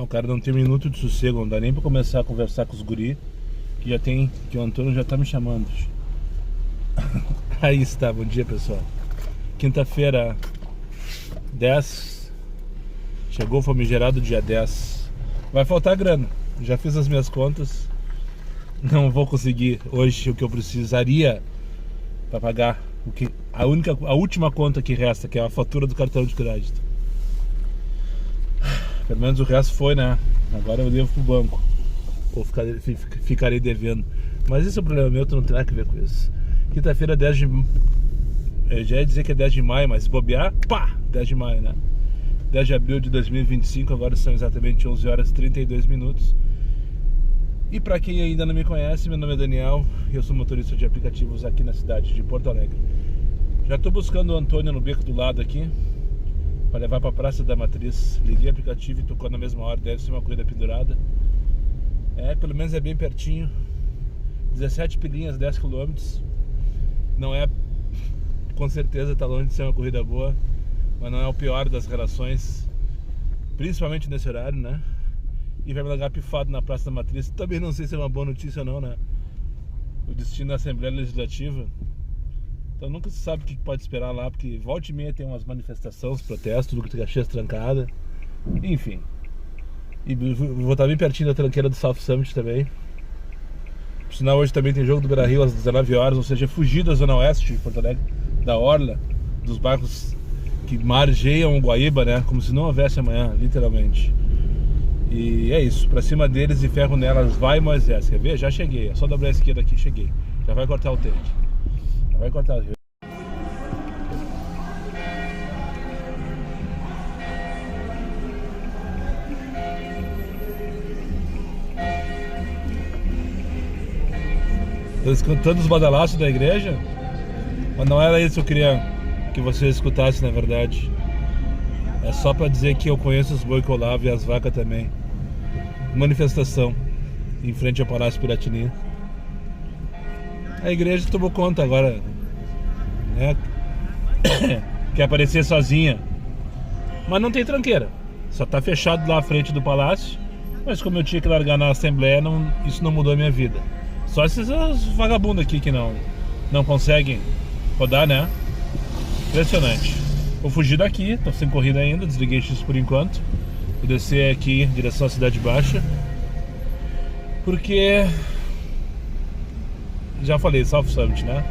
O cara não tem um minuto de sossego, não dá nem pra começar a conversar com os guri, que o Antônio já tá me chamando. Aí está, bom dia pessoal. Quinta-feira, 10. Chegou o famigerado dia 10. Vai faltar grana, já fiz as minhas contas. Não vou conseguir hoje o que eu precisaria para pagar a última conta que resta, que é a fatura do cartão de crédito. Pelo menos o resto foi, né? Agora eu devo pro banco. Ou ficarei devendo. Mas esse é o problema meu, tu não tem nada a ver com isso. Quinta-feira, 10 de... Eu já ia dizer que é 10 de maio, mas se bobear, pá! 10 de maio, né? 10 de abril de 2025, agora são exatamente 11 horas e 32 minutos. E pra quem ainda não me conhece, meu nome é Daniel e eu sou motorista de aplicativos aqui na cidade de Porto Alegre. Já tô buscando o Antônio no beco do lado aqui, para levar para a Praça da Matriz. Liguei o aplicativo e tocou na mesma hora, deve ser uma corrida pendurada. Pelo menos é bem pertinho. 17 pilinhas, 10 km. Não é, com certeza tá longe de ser uma corrida boa, mas não é o pior das relações, principalmente nesse horário, né? E vai me largar pifado na Praça da Matriz. Também não sei se é uma boa notícia ou não, né? O destino da Assembleia Legislativa. Então nunca se sabe o que pode esperar lá, porque volta e meia tem umas manifestações, protestos, Duque de Caxias trancada, enfim. E vou estar bem pertinho da tranqueira do South Summit também. Por sinal, hoje também tem jogo do Beira-Rio às 19 horas, ou seja, fugir da Zona Oeste de Porto Alegre, da Orla, dos bairros que margeiam o Guaíba, né? Como se não houvesse amanhã, literalmente. E é isso, pra cima deles e ferro nelas, vai Moisés. Quer ver? Já cheguei, é só dobrar a esquerda aqui, cheguei. Já vai cortar o tempo. Vai cortar o rio. Tô escutando os badalaços da igreja, mas não era isso que eu queria que você escutasse, na verdade. É só pra dizer que eu conheço os boi que eu lavo e as vacas também. Manifestação em frente ao Palácio Piratini. A igreja tomou conta agora, né? Quer aparecer sozinha, mas não tem tranqueira, só tá fechado lá à frente do palácio. Mas como eu tinha que largar na Assembleia, isso não mudou a minha vida. Só esses vagabundos aqui que não conseguem rodar, né? Impressionante. Vou fugir daqui, tô sem corrida ainda, desliguei X por enquanto. Vou descer aqui em direção à Cidade Baixa, porque já falei, South Summit, né?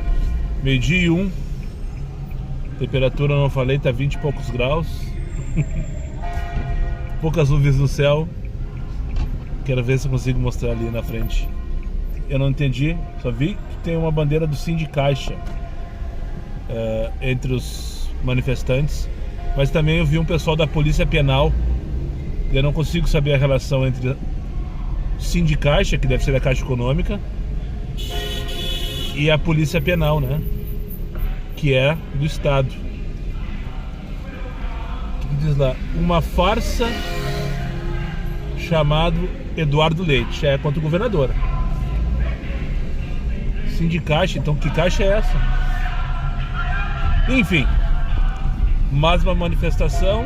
12h01. Temperatura, não falei, tá 20 e poucos graus. Poucas nuvens no céu. Quero ver se eu consigo mostrar ali na frente. Eu não entendi, só vi que tem uma bandeira do Sindicaixa entre os manifestantes, mas também eu vi um pessoal da Polícia Penal. Eu não consigo saber a relação entre Sindicaixa, que deve ser a Caixa Econômica, e a Polícia Penal, né? Que é do Estado. O que diz lá? Uma farsa chamado Eduardo Leite, é contra o governador. Sindicaixa, então que caixa é essa? Enfim, mais uma manifestação.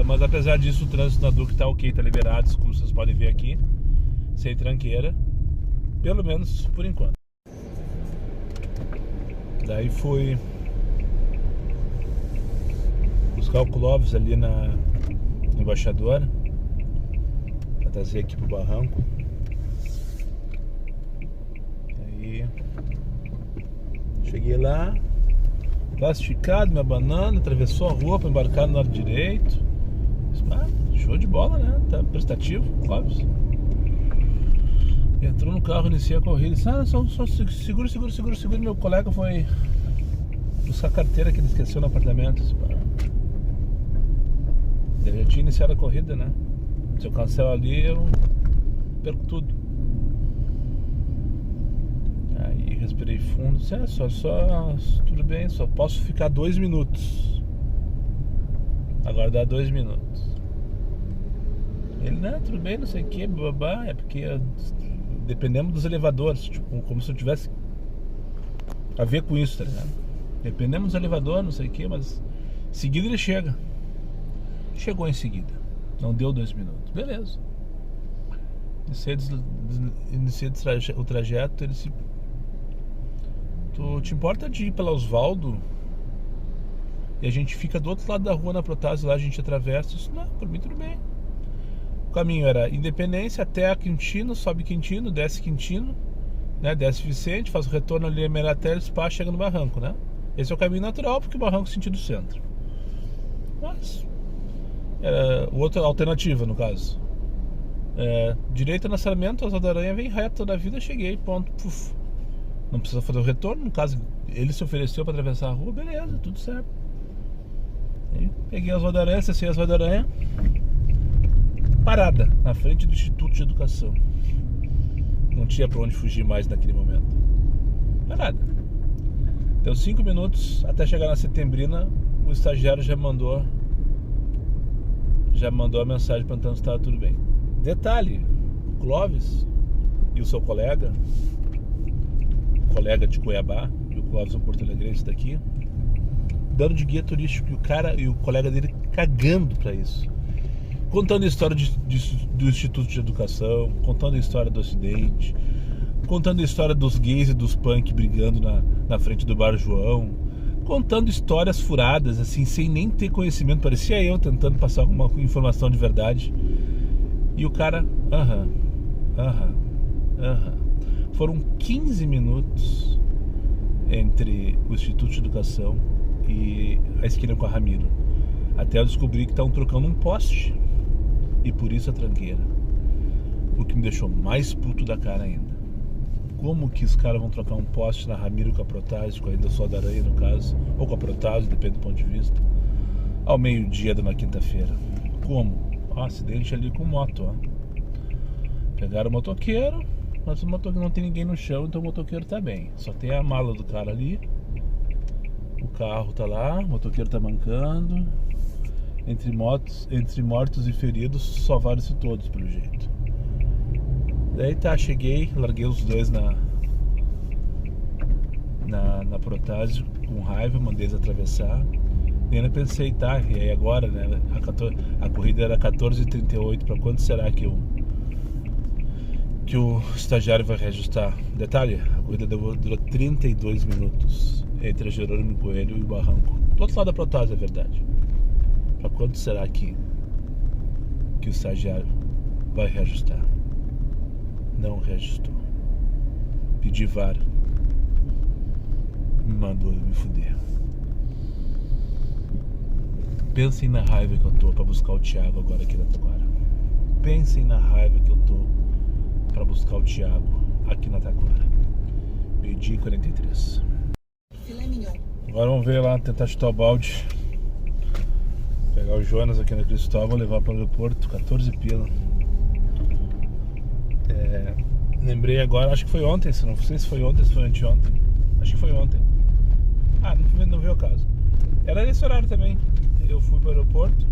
Mas apesar disso, o trânsito na Duque tá ok, tá liberado, como vocês podem ver aqui, sem tranqueira, pelo menos por enquanto. Daí fui buscar o Clóvis ali na Embaixadora, pra trazer aqui pro barranco. Aí cheguei lá, plastificado, minha banana, atravessou a rua para embarcar no lado direito. Show de bola, né? Tá prestativo, Clóvis. Entrou no carro, iniciei a corrida. Disse, só segura. Meu colega foi buscar a carteira que ele esqueceu no apartamento. Ele já tinha iniciado a corrida, né? Se eu cancelo ali, eu perco tudo. Aí respirei fundo. Disse, tudo bem, só posso ficar 2 minutos. Agora dá 2 minutos. Ele, não, tudo bem, não sei o que, babá. É porque dependemos dos elevadores, tipo, como se eu tivesse a ver com isso, tá ligado? Dependemos do elevador, não sei o que, mas em seguida ele chega. Chegou em seguida. Não deu 2 minutos. Beleza. Iniciei o trajeto. Ele disse: tu te importa de ir pela Osvaldo? E a gente fica do outro lado da rua na Protásio, lá a gente atravessa. Isso, não, por mim tudo bem. O caminho era Independência até a Quintino, sobe Quintino, desce Quintino, né? Desce Vicente, faz o retorno ali em Emeratel, spa, chega no Barranco, né? Esse é o caminho natural, porque o Barranco é sentido centro. Mas era outra alternativa, no caso. Direita na Sarmento, Asa da Aranha, vem reto toda a vida, cheguei, ponto. Puf. Não precisa fazer o retorno, no caso, ele se ofereceu para atravessar a rua, beleza, tudo certo. Aí, peguei as Asa da Aranha, acessei as Asa da Aranha, parada, na frente do Instituto de Educação. Não tinha para onde fugir mais naquele momento. Parada. Deu 5 minutos até chegar na Setembrina, o estagiário já mandou a mensagem perguntando se estava tudo bem. Detalhe, o Clóvis e o seu colega de Cuiabá, e o Clóvis é um porto-alegrense daqui, dando de guia turístico, e o cara e o colega dele cagando pra isso, contando a história do Instituto de Educação, contando a história do acidente, contando a história dos gays e dos punk brigando na frente do Bar João, contando histórias furadas, assim, sem nem ter conhecimento. Parecia eu tentando passar alguma informação de verdade. E o cara, aham. Foram 15 minutos entre o Instituto de Educação e a esquina com a Ramiro, até eu descobrir que estavam trocando um poste, e por isso a tranqueira. O que me deixou mais puto da cara ainda. Como que os caras vão trocar um poste na Ramiro com a Protásio, com a Ida da Aranha no caso, ou com a Protásio, depende do ponto de vista, ao meio-dia de uma quinta-feira? Como? Acidente ali com moto, ó. Pegaram o motoqueiro, mas o motoqueiro não tem ninguém no chão, então o motoqueiro tá bem. Só tem a mala do cara ali, o carro tá lá, o motoqueiro tá mancando. Entre mortos e feridos, salvaram-se todos, pelo jeito. Daí tá, cheguei, larguei os dois na Protásio com raiva, mandei eles atravessar. E ainda pensei, tá, e aí agora, né? A corrida era 14h38, pra quanto será que o estagiário vai reajustar? Detalhe, a corrida durou 32 minutos entre a Jerônimo Coelho e o Barranco. Do outro lado da Protásio, é verdade. Pra quanto será que o estagiário vai reajustar? Não reajustou. Pedi VAR. Me mandou eu me fuder. Pensem na raiva que eu tô pra buscar o Thiago agora aqui na Taquara. Pensem na raiva que eu tô pra buscar o Thiago aqui na Taquara. 12h43. Agora vamos ver lá, tentar chutar o balde. Pegar o Jonas aqui na Cristóvão, levar para o aeroporto, 14 pila. Lembrei agora, acho que foi ontem, não sei se foi ontem, se foi anteontem. Acho que foi ontem. Não veio o caso. Era nesse horário também. Eu fui para o aeroporto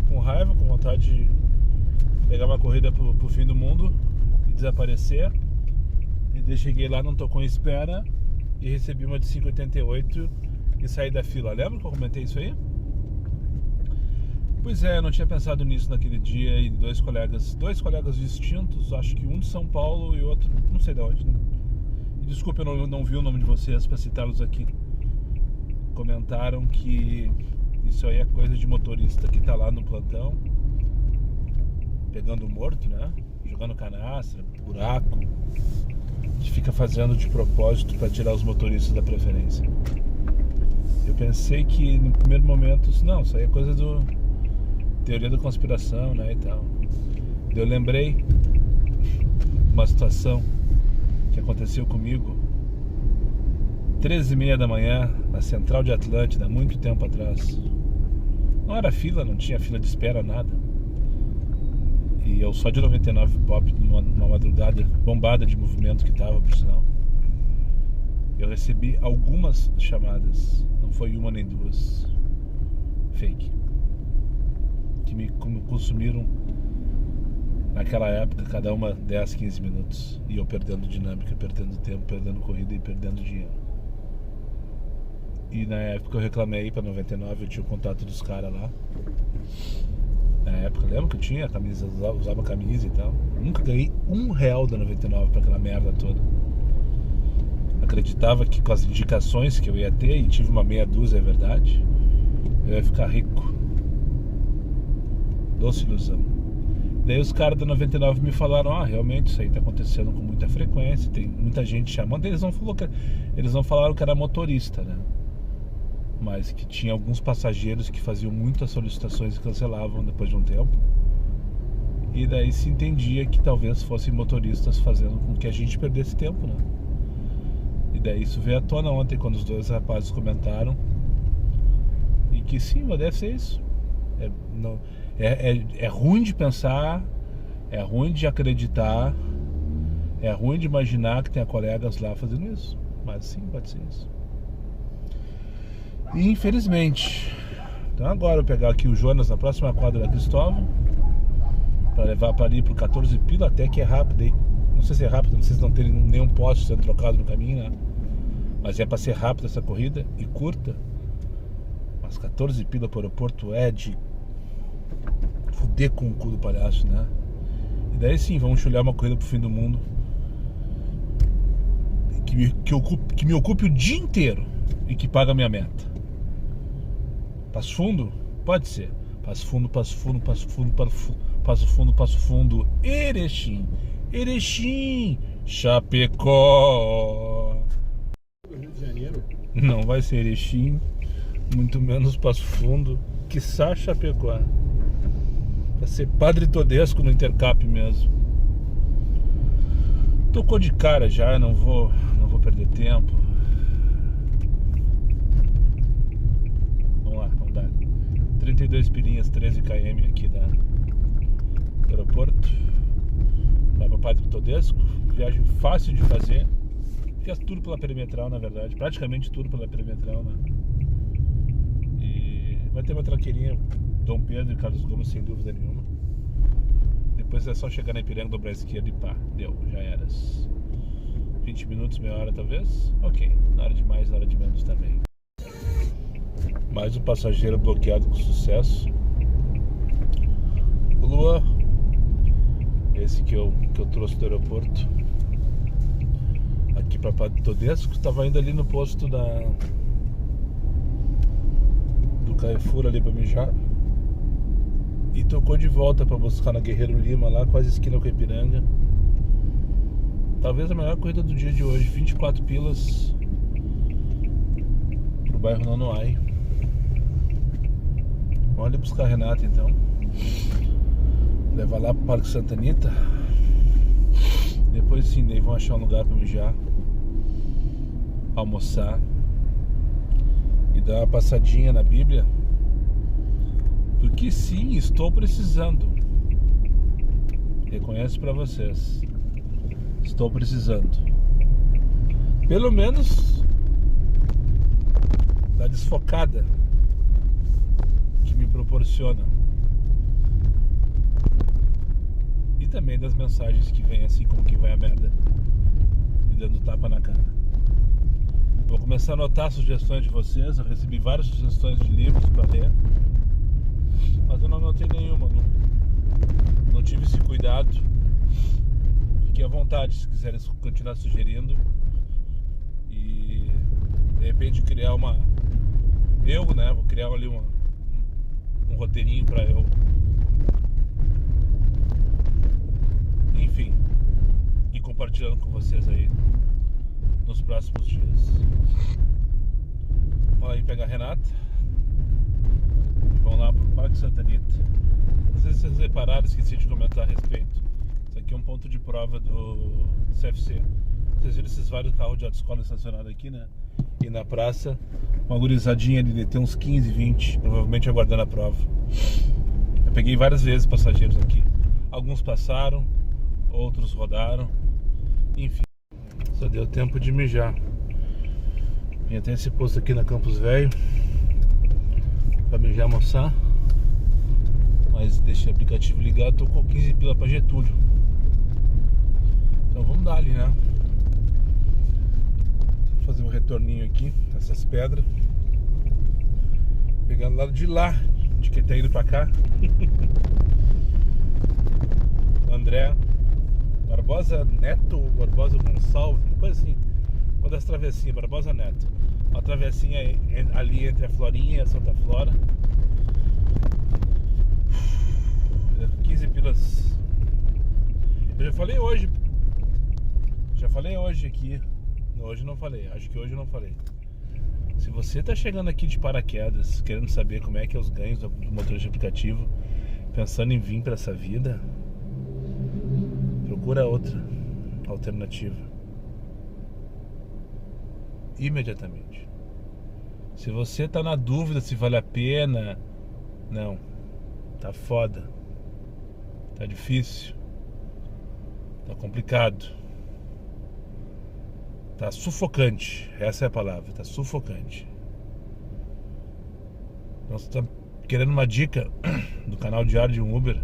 com raiva, com vontade de pegar uma corrida pro fim do mundo e desaparecer. E daí cheguei lá, não tocou em espera e recebi uma de 5,88 e saí da fila. Lembra que eu comentei isso aí? Pois é, eu não tinha pensado nisso naquele dia. E dois colegas distintos, acho que um de São Paulo e outro não sei de onde, né? E desculpa, eu não vi o nome de vocês para citá-los aqui. Comentaram que isso aí é coisa de motorista que tá lá no plantão pegando morto, né? Jogando canastra, buraco, que fica fazendo de propósito para tirar os motoristas da preferência. Eu pensei que no primeiro momento, não, isso aí é coisa do teoria da conspiração, né, e tal. Eu lembrei uma situação que aconteceu comigo 13h30 da manhã na Central de Atlântida, muito tempo atrás. Não era fila, não tinha fila de espera, nada. E eu só de 99 pop numa madrugada bombada de movimento que tava, por sinal. Eu recebi algumas chamadas, não foi uma nem duas, fake, que me consumiram naquela época, cada uma 10, 15 minutos. E eu perdendo dinâmica, perdendo tempo, perdendo corrida e perdendo dinheiro. E na época eu reclamei pra 99, eu tinha o contato dos caras lá. época. Lembro que eu tinha camisa, usava camisa e tal. Nunca ganhei R$1 da 99 pra aquela merda toda. Acreditava que com as indicações que eu ia ter, e tive uma meia dúzia, é verdade, eu ia ficar rico. Doce ilusão. Daí os caras da 99 me falaram, realmente isso aí tá acontecendo com muita frequência, tem muita gente chamando. Eles não falaram que era motorista, né? Mas que tinha alguns passageiros que faziam muitas solicitações e cancelavam depois de um tempo. E daí se entendia que talvez fossem motoristas fazendo com que a gente perdesse tempo, né? E daí isso veio à tona ontem, quando os dois rapazes comentaram. E que sim, mas deve ser isso. É ruim de pensar, é ruim de acreditar, é ruim de imaginar que tenha colegas lá fazendo isso. Mas sim, pode ser isso. E infelizmente. Então agora eu vou pegar aqui o Jonas na próxima quadra da Cristóvão, para levar para ali pro 14 pila, até que é rápido aí. Não sei se é rápido, não sei se não tem nenhum poste sendo trocado no caminho, né? Mas é para ser rápida essa corrida e curta. Mas 14 pila pro aeroporto é de fuder com o cu do palhaço, né? E daí sim, vamos chulhar uma corrida pro fim do mundo que me ocupe o dia inteiro e que paga a minha meta. Passo Fundo? Pode ser. Passo Fundo, Passo Fundo, Passo Fundo, Passo Fundo, Passo Fundo, Erechim, Chapecó. Rio de Janeiro? Não vai ser Erechim, muito menos Passo Fundo, quiçá Chapecó. Vai ser Padre Todesco no Intercap mesmo. Tocou de cara já, não vou perder tempo. Vamos lá, vamos dar 32 pilinhas, 13 km aqui do aeroporto. Vai para Padre Todesco, viagem fácil de fazer. Fiz tudo pela perimetral, na verdade, praticamente tudo pela perimetral, né? E vai ter uma tranqueirinha, Dom Pedro e Carlos Gomes, sem dúvida nenhuma. Depois é só chegar na Ipiranga, dobrar a esquerda e pá, deu, já eras. 20 minutos, meia hora talvez? Ok, nada de mais, nada de menos também. Mais um passageiro bloqueado com sucesso. O Luan, esse que eu trouxe do aeroporto aqui para Padre Todesco, estava indo ali no posto do Carrefour ali para mijar e tocou de volta para buscar na Guerreiro Lima, lá quase esquina com a Ipiranga. Talvez a melhor corrida do dia de hoje, 24 pilas pro bairro Nonoai. Vamos ali buscar a Renata então, levar lá pro Parque Santa Anita. Depois sim, daí vão achar um lugar para mijar, almoçar e dar uma passadinha na Bíblia, porque sim, estou precisando. Reconheço para vocês, estou precisando pelo menos da desfocada que me proporciona e também das mensagens que vem, assim como que vai a merda me dando tapa na cara. Vou começar a anotar sugestões de vocês. Eu recebi várias sugestões de livros para ler, mas eu não anotei nenhuma, não tive esse cuidado. Fiquem à vontade se quiserem continuar sugerindo e de repente criar vou criar ali um roteirinho para eu, enfim, e compartilhando com vocês aí nos próximos dias. Vamos aí pegar a Renata e vamos lá pro Parque Santa Anita. Não sei se vocês repararam, esqueci de comentar a respeito. Isso aqui é um ponto de prova do CFC. Vocês viram esses vários carros de autoescola estacionados aqui, né? E na praça, uma gurizadinha ali de ter uns 15, 20, provavelmente aguardando a prova. Eu peguei várias vezes passageiros aqui. Alguns passaram, outros rodaram, enfim. Só deu tempo de mijar. Vinha até esse posto aqui na Campos Velho pra mijar, almoçar, mas deixei o aplicativo ligado, tô com 15 pila pra Getúlio. Então vamos dar ali, né? Vou fazer um retorninho aqui, essas pedras, pegando do lado de lá, de quem tá indo pra cá. André Barbosa Neto, Barbosa Gonçalves, uma coisa assim. Uma das travessinhas, Barbosa Neto. Uma travessinha ali entre a Florinha e a Santa Flora. 15 pilas. Eu já falei hoje aqui. Hoje não falei, acho que hoje não falei. Se você tá chegando aqui de paraquedas, querendo saber como é que é os ganhos do motorista de aplicativo, pensando em vir para essa vida, procura outra alternativa imediatamente. Se você tá na dúvida se vale a pena, não, tá foda, tá difícil, tá complicado, tá sufocante, essa é a palavra, tá sufocante. Então, você tá querendo uma dica do canal Diário de um Uber?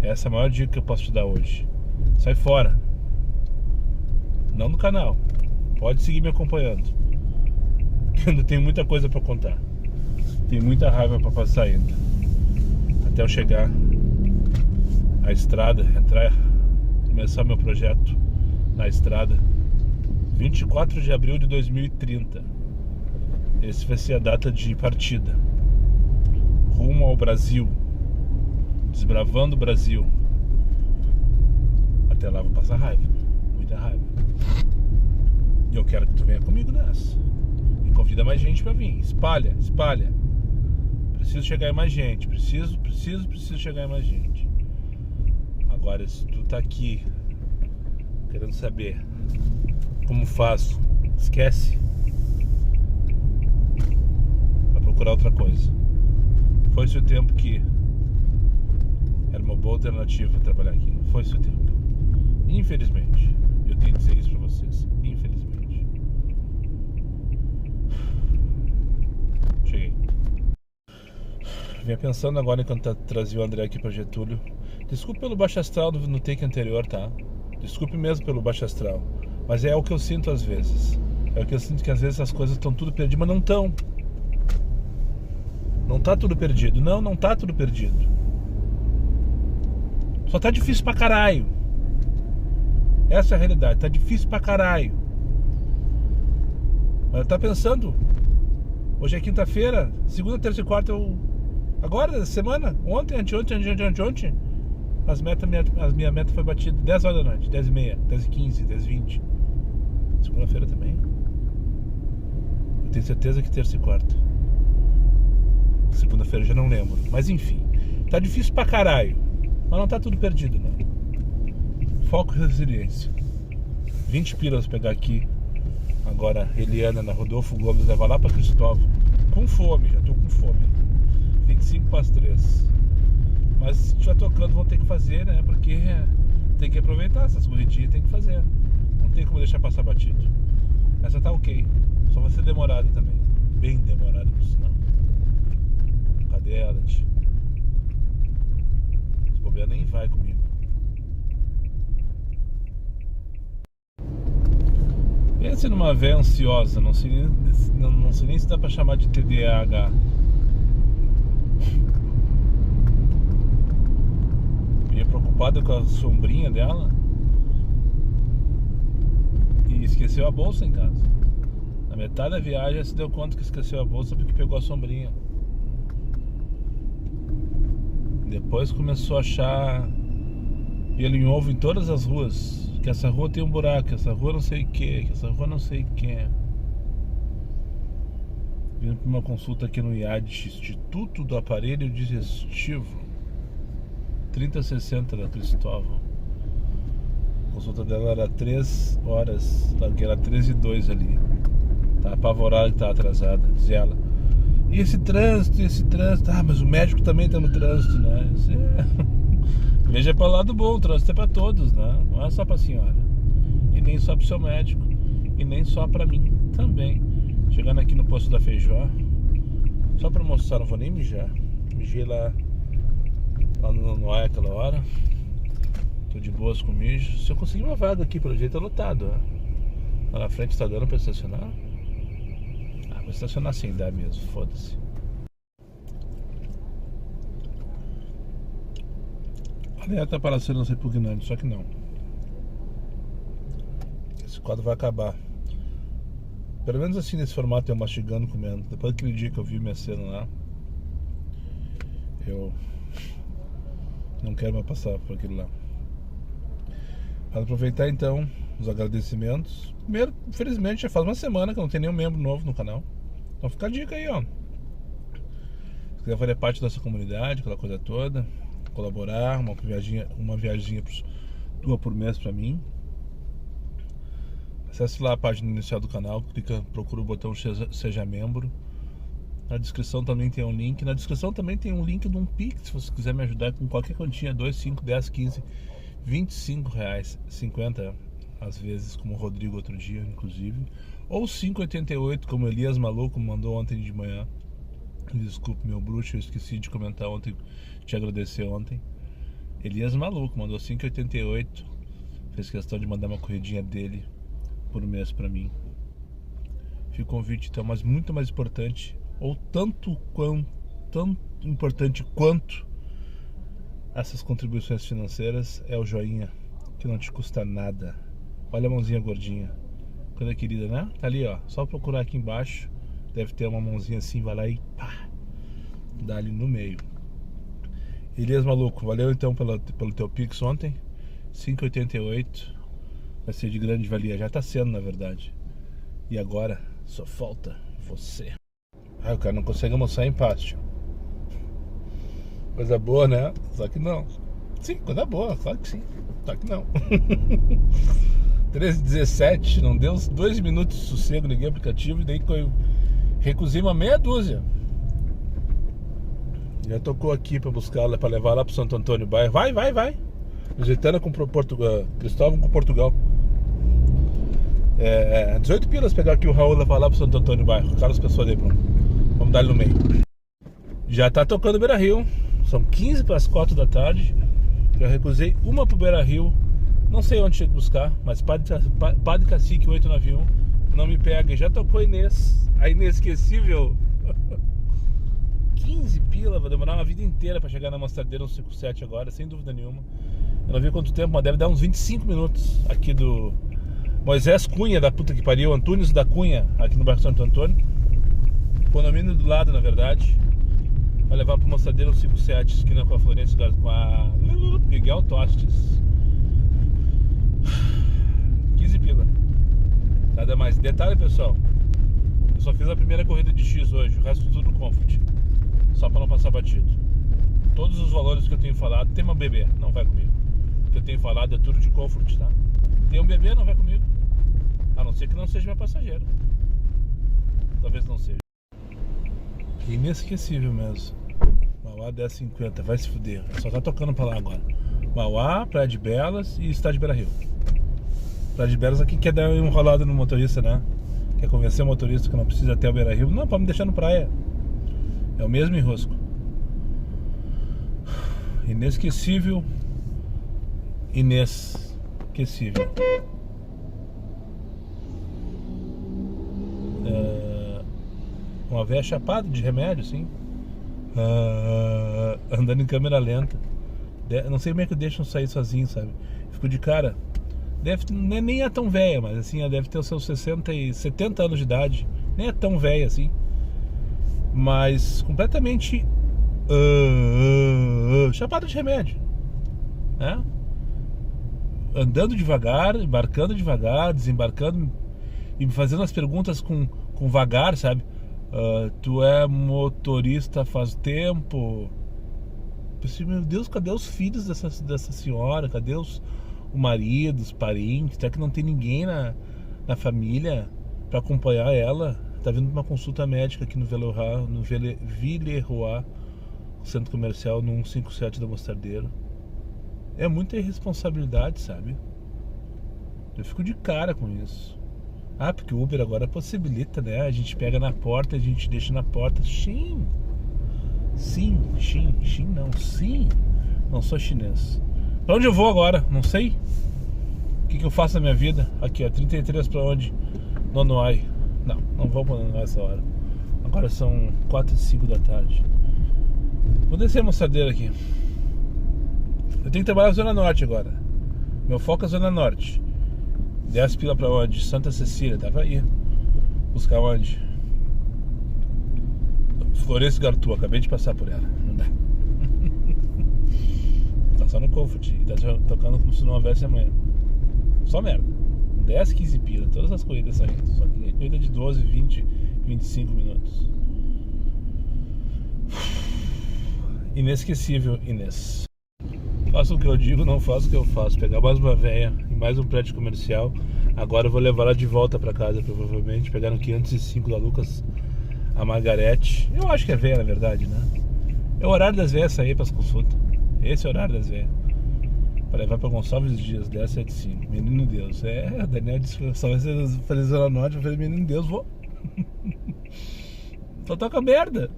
Essa é a maior dica que eu posso te dar hoje. Sai fora. Não do canal. Pode seguir me acompanhando. Ainda tem muita coisa pra contar. Tem muita raiva pra passar ainda. Até eu chegar à estrada, começar meu projeto na estrada. 24 de abril de 2030. Esse vai ser a data de partida. Rumo ao Brasil. Desbravando o Brasil. Até lá vou passar raiva. Muita raiva. E eu quero que tu venha comigo nessa. E convida mais gente pra vir. Espalha, espalha. Preciso chegar em mais gente. Preciso chegar em mais gente. Agora, se tu tá aqui querendo saber como faço, esquece. Vai procurar outra coisa. Foi-se o tempo que era uma boa alternativa trabalhar aqui. Foi-se o tempo. Infelizmente. Eu tenho que dizer isso pra vocês. Infelizmente. Cheguei. Vinha pensando agora enquanto trazia o André aqui pra Getúlio. Desculpe pelo baixo astral no take anterior, tá? Desculpe mesmo pelo baixo astral. Mas é o que eu sinto às vezes. É o que eu sinto, que às vezes as coisas estão tudo perdidas, mas não estão. Não tá tudo perdido. Não tá tudo perdido. Só tá difícil pra caralho. Essa é a realidade. Tá difícil pra caralho. Mas tá pensando. Hoje é quinta-feira. Segunda, terça e quarta agora, essa semana. Ontem. A minha meta foi batida 10 horas da noite. 10h30, 10h15, 10h20. Segunda-feira também. Eu tenho certeza que terça e quarta. Segunda-feira eu já não lembro. Mas enfim. Tá difícil pra caralho. Mas não tá tudo perdido, não. Foco e resiliência. 20 pilas pegar aqui. Agora, Eliana, na Rodolfo Gomes, levar lá pra Cristóvão. Com fome, já tô com fome. 25 para as 3. Mas já tocando, vão ter que fazer, né? Porque tem que aproveitar essas corridinhas, tem que fazer. Não tem como deixar passar batido. Essa tá ok. Só vai ser demorada também. Bem demorada, por sinal. Cadê ela, tia? Esse bobear nem vai comigo. Pense numa véia ansiosa. Não sei nem se dá pra chamar de TDAH. Ia preocupada com a sombrinha dela e esqueceu a bolsa em casa. Na metade da viagem ela se deu conta que esqueceu a bolsa porque pegou a sombrinha. Depois começou a achar pelo em ovo em todas as ruas. Que essa rua tem um buraco, que essa rua não sei o que essa rua não sei o que. Vindo para uma consulta aqui no IAD, Instituto do Aparelho Digestivo, 3060 da Cristóvão. A consulta dela era 3 horas, que era 13h02 ali. Tá apavorada que tá atrasada, diz ela. E esse trânsito, ah, mas o médico também tá no trânsito, né? Veja pelo lado bom, o trânsito é pra todos, né? Não é só pra senhora. E nem só pro seu médico. E nem só pra mim também. Chegando aqui no posto da Feijó. Só pra mostrar, não vou nem mijar. Mijei lá no ar aquela hora. Tô de boas com mijo. Se eu conseguir uma vaga aqui, pelo jeito é lotado, ó. Lá na frente tá dando pra estacionar. Ah, vou estacionar sem dar mesmo, foda-se. Alerta para aceros repugnantes, só que não. Esse quadro vai acabar. Pelo menos assim nesse formato, eu mastigando, comendo. Depois daquele dia que eu vi minha cena lá, eu não quero mais passar por aquilo lá. Para aproveitar então os agradecimentos. Primeiro, infelizmente, já faz uma semana que eu não tenho nenhum membro novo no canal. Então fica a dica aí, ó. Se quiser fazer parte dessa comunidade, aquela coisa toda, colaborar, uma viaginha tua por mês pra mim. Acesse lá a página inicial do canal, procura o botão Seja Membro. Na descrição também tem um link. Na descrição também tem um link de um Pix, se você quiser me ajudar com qualquer quantia, 2, 5, 10, 15, 25 reais, 50 às vezes, como o Rodrigo outro dia, inclusive. Ou 5,88, como o Elias Maluco mandou ontem de manhã. Desculpe, meu bruxo, eu esqueci de comentar ontem, te agradecer ontem. Elias Maluco mandou 5,88. Fez questão de mandar uma corridinha dele por mês pra mim. Fica o convite então, mas muito mais importante, ou tanto importante quanto essas contribuições financeiras, é o joinha, que não te custa nada. Olha a mãozinha gordinha, coisa querida, né? Tá ali, ó, só procurar aqui embaixo, deve ter uma mãozinha assim, vai lá e pá, dá ali no meio. Elias Maluco, valeu então pelo teu Pix ontem, 5,88. Vai ser de grande valia, já tá sendo na verdade. E agora só falta você. O cara não consegue almoçar em paz, tio. Coisa boa, né? Só que não. Sim, coisa boa, claro que sim. Só que não. 13h17, não deu 2 minutos de sossego, liguei o aplicativo e daí eu recusei uma meia dúzia. Já tocou aqui pra buscar, pra levar lá pro Santo Antônio Bairro. Vai. Visitando com Cristóvão com Portugal. 18 pilas pegar aqui o Raul e levar lá pro Santo Antônio Bairro. Carlos Pessoa de Bruno. Vamos dar ele no meio. Já tá tocando Beira Rio. São 15 para as 4 da tarde. Já recusei uma pro Beira Rio. Não sei onde chego buscar, mas Padre Cacique 891 não me pega. Já tocou Inês, a inesquecível. 15 pila, vai demorar uma vida inteira pra chegar na Mostardeira 157 agora, sem dúvida nenhuma. Eu não vi quanto tempo, mas deve dar uns 25 minutos aqui do Moisés Cunha, da puta que pariu, Antunes da Cunha, aqui no bairro Santo Antônio. Condomínio do lado, na verdade. Vai levar pro Mostardeira 157, esquina com a Florença, com a Miguel Tostes. 15 pila. Nada mais. Detalhe, pessoal, eu só fiz a primeira corrida de X hoje, o resto tudo Comfort. Só para não passar batido. Todos os valores que eu tenho falado, tem uma bebê, não vai comigo. O que eu tenho falado é tudo de Comfort, tá? Tem um bebê, não vai comigo. A não ser que não seja meu passageiro. Talvez não seja. Inesquecível mesmo. Mauá 1050, vai se fuder. Só tá tocando pra lá agora. Mauá, Praia de Belas e Estádio Beira Rio. Praia de Belas aqui quer dar uma enrolada no motorista, né? Quer convencer o motorista que não precisa até o Beira Rio. Não, pode me deixar no praia. É o mesmo enrosco. Inesquecível. Inesquecível. Uma véia chapada de remédio, sim. Andando em câmera lenta. Não sei como é que deixam sair sozinho, sabe? Fico de cara. Nem é tão velha, mas assim, ela deve ter os seus 60 e 70 anos de idade. Nem é tão velha assim. Mas completamente chapada de remédio, né? Andando devagar, embarcando devagar, desembarcando e me fazendo as perguntas com vagar, sabe? Tu é motorista faz tempo? Pensei, meu Deus, cadê os filhos dessa senhora? Cadê o marido, os parentes? Será que não tem ninguém na família para acompanhar ela? Tá vindo uma consulta médica aqui no Villeroy, centro comercial, no 157 da Mostardeira. É muita irresponsabilidade, sabe? Eu fico de cara com isso. Porque o Uber agora possibilita, né? A gente pega na porta, a gente deixa na porta. Sim. Não sou chinês. Pra onde eu vou agora? Não sei. O que eu faço na minha vida? Aqui, ó, 33 pra onde? Nonoai. Não vou pra Nonoai essa hora. Agora são 4h05 da tarde. Vou descer a Mostardeira aqui. Eu tenho que trabalhar na Zona Norte agora. Meu foco é a Zona Norte. 10 pila pra onde? Santa Cecília, dá pra ir. Buscar onde? Florencio Gartu, acabei de passar por ela. Não dá. Tá só no Comfort e tá tocando como se não houvesse amanhã. Só merda. 10, 15 pila, todas as corridas saindo. Só que é corrida de 12, 20, 25 minutos. Inesquecível, Inês. Faço o que eu digo, não faço o que eu faço. Pegar mais uma véia em mais um prédio comercial. Agora eu vou levar ela de volta pra casa, provavelmente. Pegar no 505 da Lucas, a Margarete. Eu acho que é véia, na verdade, né? É o horário das véias sair pras consultas. Esse é o horário das véias. Pra levar pra Gonçalves Dias, 1075. Menino Deus. O Daniel disse que só vai ser fazer Zona Norte. Eu falei, menino Deus, vou. Só toca merda.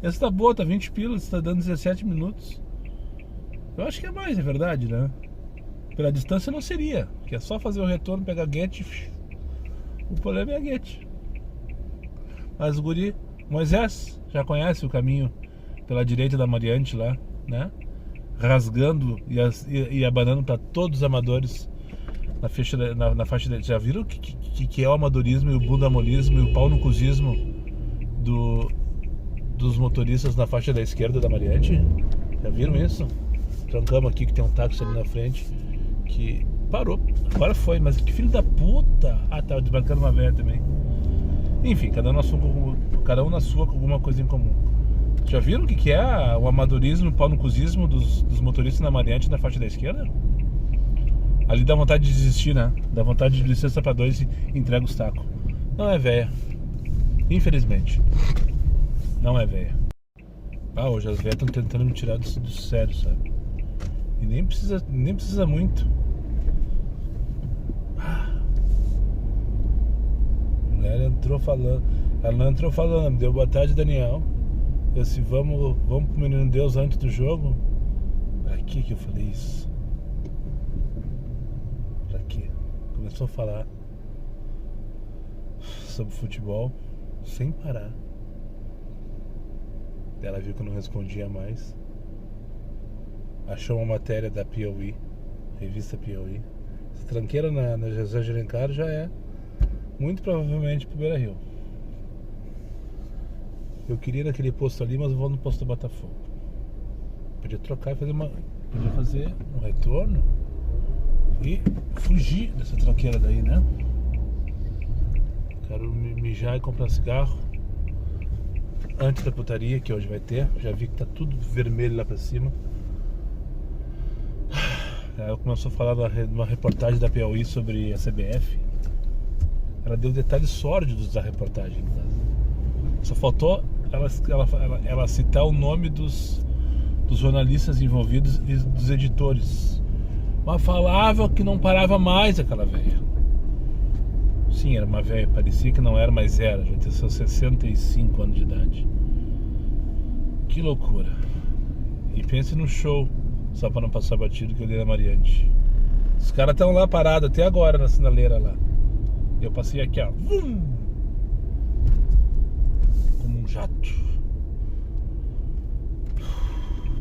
Essa tá boa, tá 20 pilas, tá dando 17 minutos. Eu acho que é mais, é verdade, né? Pela distância não seria, que é só fazer o retorno, pegar Guete. O problema é a Guete. Mas o guri, Moisés, já conhece o caminho pela direita da Mariante lá, né? Rasgando e abanando para todos os amadores na faixa da... Já viram o que é o amadorismo e o bundamolismo e o pau no cuzismo dos motoristas na faixa da esquerda da Mariante? Já viram isso? Trancamos aqui que tem um táxi ali na frente que parou, agora foi, mas que filho da puta. Ah, tava desbancando uma velha também. Enfim, cada um na sua com alguma coisa em comum. Já viram o que é o amadorismo, o pau no cuzismo dos motoristas na Mariante na faixa da esquerda? Ali dá vontade de desistir, né? Dá vontade de licença pra dois e entrega os tacos. Não é véia. Infelizmente. Não é véia. Ah, hoje as velhas estão tentando me tirar do sério, sabe? E nem precisa muito. A mulher entrou falando. Ela não entrou falando, deu boa tarde, Daniel. Eu disse, vamos pro Menino Deus antes do jogo. Pra que eu falei isso? Pra quê? Começou a falar sobre futebol sem parar. Ela viu que eu não respondia mais. Achou uma matéria da Piauí, revista Piauí. Essa tranqueira na José de Alencar já é muito provavelmente pro Beira-Rio. Eu queria ir naquele posto ali, mas eu vou no posto do Botafogo. Podia trocar e fazer um retorno e fugir dessa tranqueira daí, né? Quero mijar e comprar cigarro antes da putaria que hoje vai ter. Já vi que tá tudo vermelho lá pra cima. Ela começou a falar numa reportagem da Piauí sobre a CBF. Ela deu detalhes sórdidos da reportagem. Só faltou ela citar o nome dos jornalistas envolvidos e dos editores. Mas falava que não parava mais aquela velha. Sim, era uma velha, parecia que não era, mas era. Já tinha seus 65 anos de idade. Que loucura. E pense no show, só pra não passar batido, que eu dei na Mariante. Os caras estão lá parados até agora na sinaleira lá. Eu passei aqui, ó. Como um jato.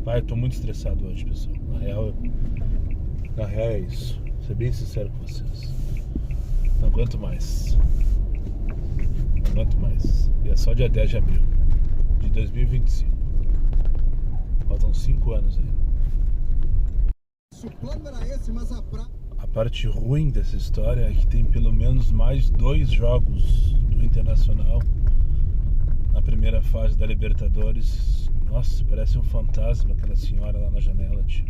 Pai, eu tô muito estressado hoje, pessoal. Na real é isso. Vou ser bem sincero com vocês. Não aguento mais. Não aguento mais. E é só dia 10 de abril de 2025. Faltam 5 anos ainda. A parte ruim dessa história é que tem pelo menos mais 2 jogos do Internacional na primeira fase da Libertadores. Nossa, parece um fantasma aquela senhora lá na janela, tio.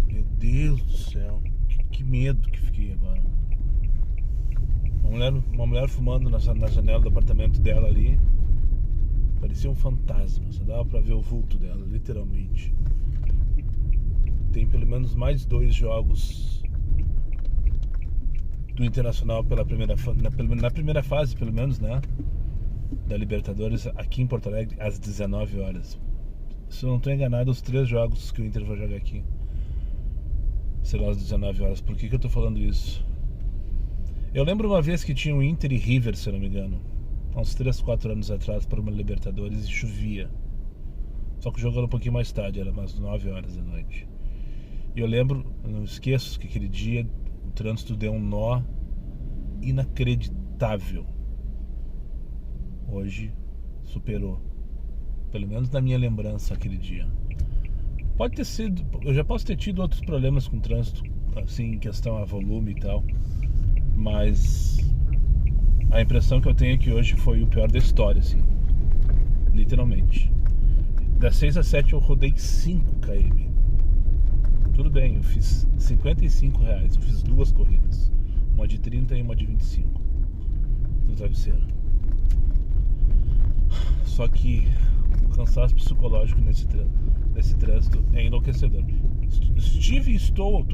Meu Deus do céu, que medo que fiquei agora. Uma mulher fumando na janela do apartamento dela ali. Parecia um fantasma, só dava pra ver o vulto dela, literalmente. Tem pelo menos mais 2 jogos do Internacional na primeira fase, pelo menos, né? Da Libertadores aqui em Porto Alegre às 19 horas. Se eu não estou enganado, os 3 jogos que o Inter vai jogar aqui serão às 19 horas. Por que eu estou falando isso? Eu lembro uma vez que tinha o Inter e River, se eu não me engano, há uns 3, 4 anos atrás, para uma Libertadores, e chovia. Só que o jogo era um pouquinho mais tarde, era umas 9 horas da noite. E eu lembro, eu não esqueço que aquele dia o trânsito deu um nó inacreditável. Hoje superou, pelo menos na minha lembrança, aquele dia. Pode ter sido, eu já posso ter tido outros problemas com o trânsito, assim, em questão a volume e tal, mas a impressão que eu tenho é que hoje foi o pior da história, assim, literalmente. Das 6 às 7 eu rodei 5 km. Tudo bem, eu fiz R$55, eu fiz 2 corridas, uma de 30 e uma de 25 no travesseiro. Só que o cansaço psicológico nesse trânsito é enlouquecedor.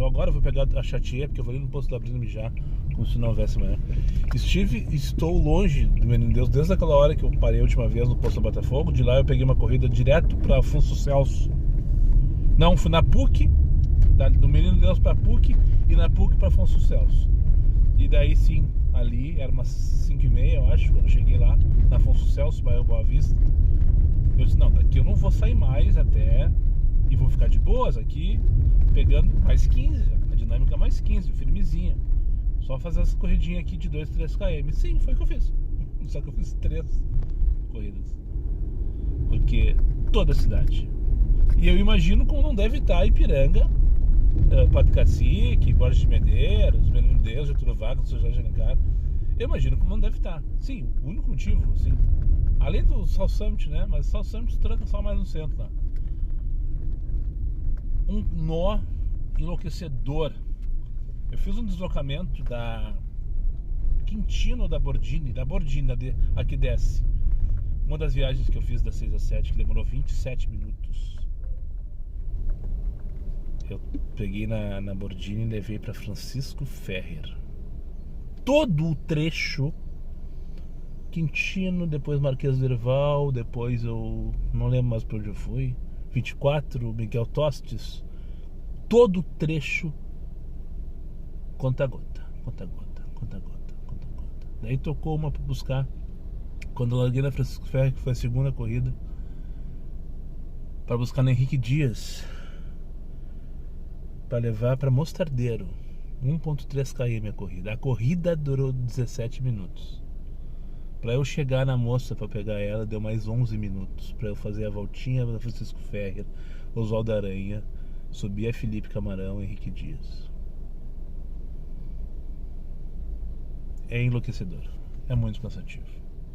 Agora eu vou pegar a Chatier, porque eu vou ali no posto da Brisa mijar, como se não houvesse amanhã. Estou longe do Menino Deus desde aquela hora que eu parei a última vez no posto da Botafogo. De lá eu peguei uma corrida direto para Afonso Celso. Não, fui na PUC, do Menino Deus para PUC e na PUC para Afonso Celso. E daí sim, ali era umas 5h30, eu acho, quando eu cheguei lá na Afonso Celso, bairro Boa Vista. Eu disse, não, daqui eu não vou sair mais até, e vou ficar de boas aqui, pegando mais 15, a dinâmica mais 15, firmezinha. Só fazer essa corridinha aqui de 2, 3 km. Sim, foi o que eu fiz. Só que eu fiz 3 corridas. Porque toda a cidade. E eu imagino como não deve estar Ipiranga, Pato Cacique, Borges de Medeiros, Menino Deus, Getúlio Vargas, São Jorge de Alencar. Eu imagino como não deve estar. Sim, o único motivo, assim, além do South Summit, né? Mas South Summit tranca só mais no centro lá. Um nó enlouquecedor. Eu fiz um deslocamento da Quintino ou da Bordini, a que desce. Uma das viagens que eu fiz das 6 às 7, que demorou 27 minutos. Eu peguei na Bordini e levei para Francisco Ferrer. Todo o trecho Quintino, depois Marquês do Herval, depois eu não lembro mais para onde eu fui, 24, Miguel Tostes, todo o trecho conta-gota. Daí tocou uma para buscar, quando eu larguei na Francisco Ferrer, que foi a segunda corrida, para buscar no Henrique Dias, para levar para Mostardeiro, 1.3 km a corrida. A corrida durou 17 minutos. Para eu chegar na moça para pegar ela, deu mais 11 minutos. Para eu fazer a voltinha da Francisco Ferrer, Oswaldo Aranha, subir a Felipe Camarão, Henrique Dias. É enlouquecedor. É muito cansativo.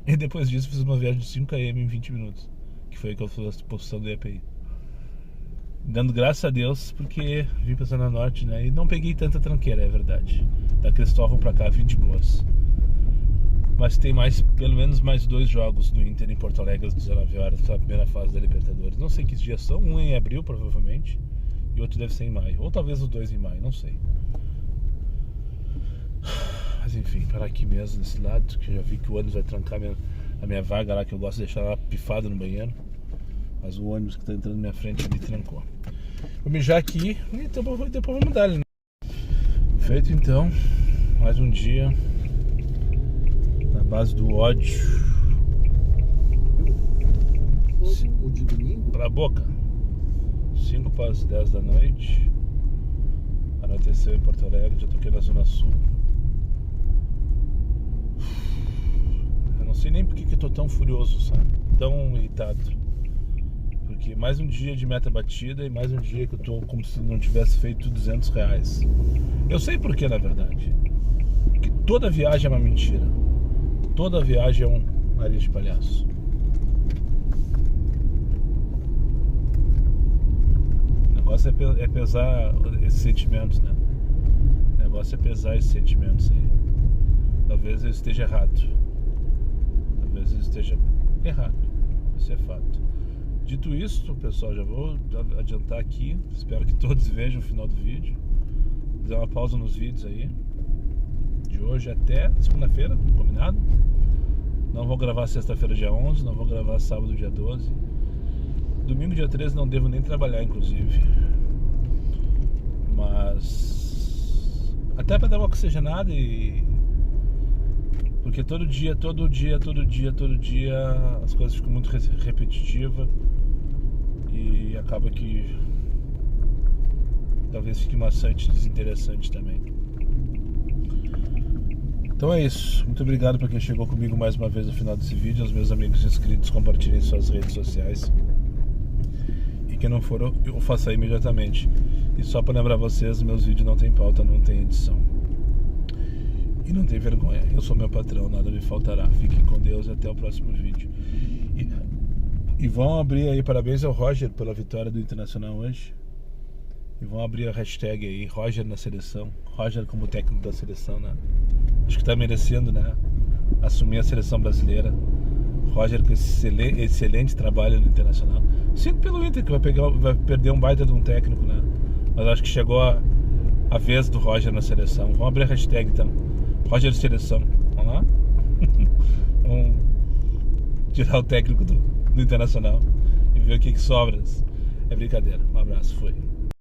E depois disso fiz uma viagem de 5 km em 20 minutos. Que foi que eu fiz a posição do EPI. Dando graças a Deus, porque vim pra Zona Norte, né? E não peguei tanta tranqueira, é verdade. Da Cristóvão pra cá, 20 boas. Mas tem pelo menos mais 2 jogos do Inter em Porto Alegre às 19 horas para a primeira fase da Libertadores. Não sei que dias são, um em abril provavelmente e outro deve ser em maio, ou talvez os 2 em maio, não sei. Mas enfim, parar aqui mesmo nesse lado, que eu já vi que o ônibus vai trancar a minha vaga lá, que eu gosto de deixar ela pifada no banheiro. Mas o ônibus que está entrando na minha frente ali trancou. Vou mijar aqui e depois vamos dar, né? Feito então, mais um dia na base do ódio. O de domingo? Pra boca. 5 para as 10 da noite. Anoiteceu em Porto Alegre, já toquei na Zona Sul. Eu não sei nem por que eu tô tão furioso, sabe? Tão irritado. Porque mais um dia de meta batida e mais um dia que eu tô como se não tivesse feito R$200. Eu sei por que, na verdade. Porque toda viagem é uma mentira. Toda viagem é um nariz de palhaço. O negócio é pesar esses sentimentos, né? O negócio é pesar esses sentimentos aí. Talvez eu esteja errado. Talvez eu esteja errado. Isso é fato. Dito isso, pessoal, já vou adiantar aqui. Espero que todos vejam o final do vídeo. Vou fazer uma pausa nos vídeos aí. De hoje até segunda-feira, combinado? Não vou gravar sexta-feira dia 11, não vou gravar sábado dia 12. Domingo dia 13 não devo nem trabalhar, inclusive. Mas até para dar uma oxigenada e... Porque todo dia as coisas ficam muito repetitivas. E acaba que talvez fique maçante e desinteressante também. Então é isso. Muito obrigado para quem chegou comigo mais uma vez no final desse vídeo. Aos meus amigos inscritos, compartilhem suas redes sociais. E quem não for, eu faça imediatamente. E só para lembrar vocês, meus vídeos não tem pauta, não tem edição. E não tem vergonha. Eu sou meu patrão, nada me faltará. Fiquem com Deus e até o próximo vídeo. E vão abrir aí, parabéns ao Roger pela vitória do Internacional hoje. E vão abrir a hashtag aí, Roger na seleção. Roger como técnico da seleção, né? Acho que tá merecendo, né? Assumir a seleção brasileira. Roger com esse excelente trabalho no Internacional. Sinto pelo Inter que vai perder um baita de um técnico, né? Mas acho que chegou a vez do Roger na seleção. Vamos abrir a hashtag então. Roger seleção. Vamos lá? Vamos tirar o técnico do Internacional e ver o que sobra. É brincadeira. Um abraço, foi.